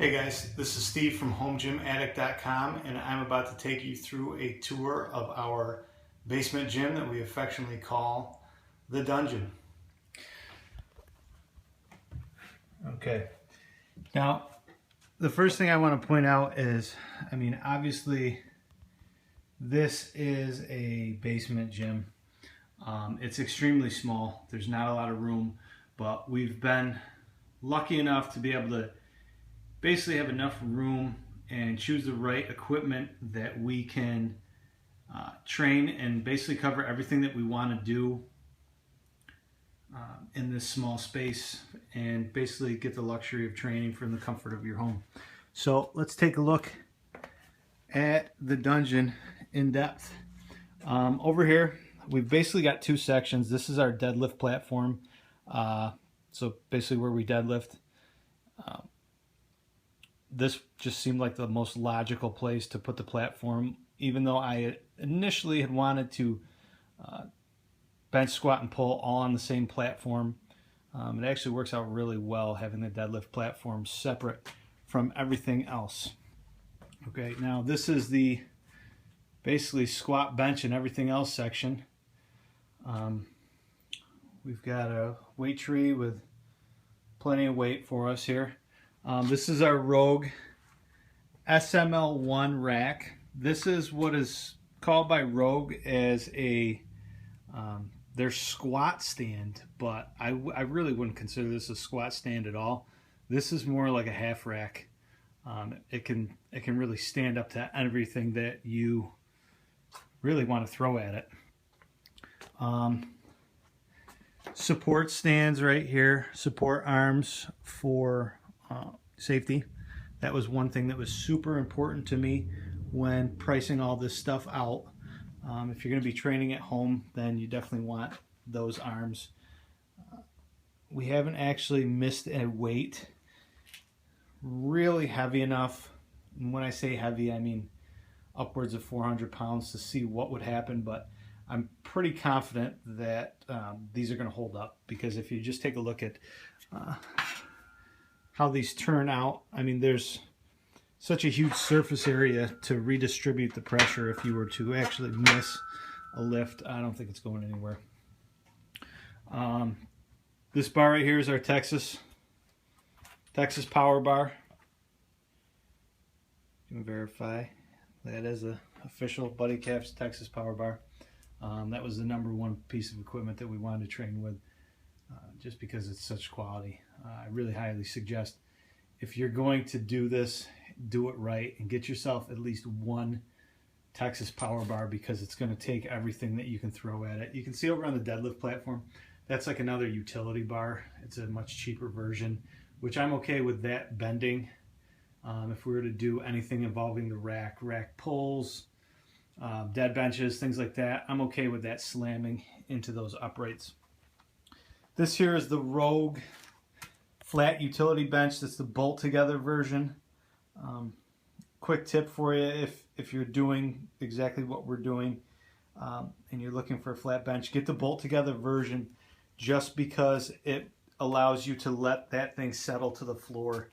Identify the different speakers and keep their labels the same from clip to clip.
Speaker 1: Hey guys, this is Steve from GymAddict.com, and I'm about to take you through a tour of our basement gym that we affectionately call the Dungeon. Okay, now the first thing I want to point out is, obviously this is a basement gym. It's extremely small. There's not a lot of room, but we've been lucky enough to be able to basically have enough room and choose the right equipment that we can train and basically cover everything that we want to do in this small space, and basically get the luxury of training from the comfort of your home. So let's take a look at the Dungeon in depth. Over here we've basically got two sections. This is our deadlift platform, so basically where we deadlift. This just seemed like the most logical place to put the platform, even though I initially had wanted to bench, squat, and pull all on the same platform. It actually works out really well having the deadlift platform separate from everything else. Okay, now this is the basically squat, bench, and everything else section. We've got a weight tree with plenty of weight for us here. This is our Rogue SML-1 rack. This is what is called by Rogue as their squat stand, but I really wouldn't consider this a squat stand at all. This is more like a half rack. It can really stand up to everything that you really want to throw at it. Support stands right here, support arms for safety. That was one thing that was super important to me when pricing all this stuff out. If you're going to be training at home, then you definitely want those arms. We haven't actually missed a weight really heavy enough. And when I say heavy, I mean upwards of 400 pounds to see what would happen, but I'm pretty confident that these are going to hold up, because if you just take a look at how these turn out, there's such a huge surface area to redistribute the pressure. If you were to actually miss a lift, I don't think it's going anywhere. This bar right here is our Texas power bar. You can verify that is a official Buddy Caps Texas power bar. That was the #1 piece of equipment that we wanted to train with, just because it's such quality. I really highly suggest, if you're going to do this, do it right and get yourself at least one Texas power bar, because it's going to take everything that you can throw at it. You can see over on the deadlift platform, that's like another utility bar. It's a much cheaper version, which I'm okay with that bending. If we were to do anything involving the rack pulls, dead benches, things like that, I'm okay with that slamming into those uprights. This here is the Rogue flat utility bench. That's the bolt together version. Quick tip for you, if you're doing exactly what we're doing and you're looking for a flat bench, get the bolt together version, just because it allows you to let that thing settle to the floor.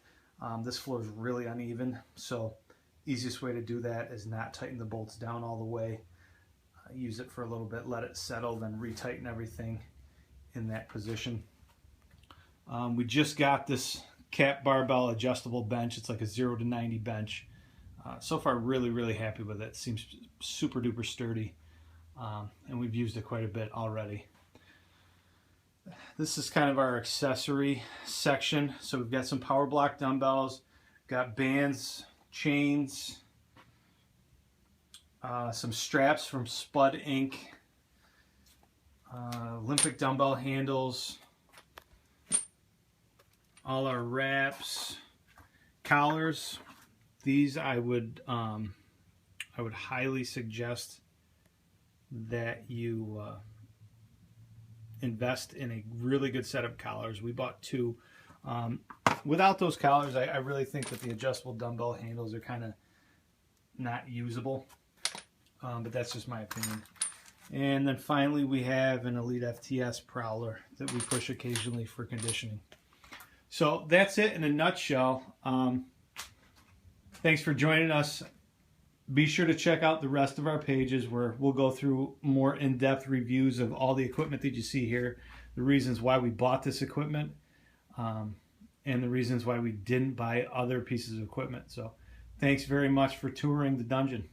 Speaker 1: This floor is really uneven, so easiest way to do that is not tighten the bolts down all the way. Use it for a little bit, let it settle, then retighten everything in that position. We just got this cap barbell adjustable bench. It's like a 0 to 90 bench. So far, really happy with it. It seems super duper sturdy, and we've used it quite a bit already. This is kind of our accessory section. So we've got some power block dumbbells, got bands, chains, some straps from Spud Inc., Olympic dumbbell handles, all our wraps, collars. These I would highly suggest that you invest in a really good set of collars. We bought 2. Without those collars, I really think that the adjustable dumbbell handles are kind of not usable, but that's just my opinion. And then finally, we have an Elite FTS prowler that we push occasionally for conditioning. So that's it in a nutshell. Thanks for joining us. Be sure to check out the rest of our pages where we'll go through more in-depth reviews of all the equipment that you see here, the reasons why we bought this equipment, and the reasons why we didn't buy other pieces of equipment. So thanks very much for touring the dungeon.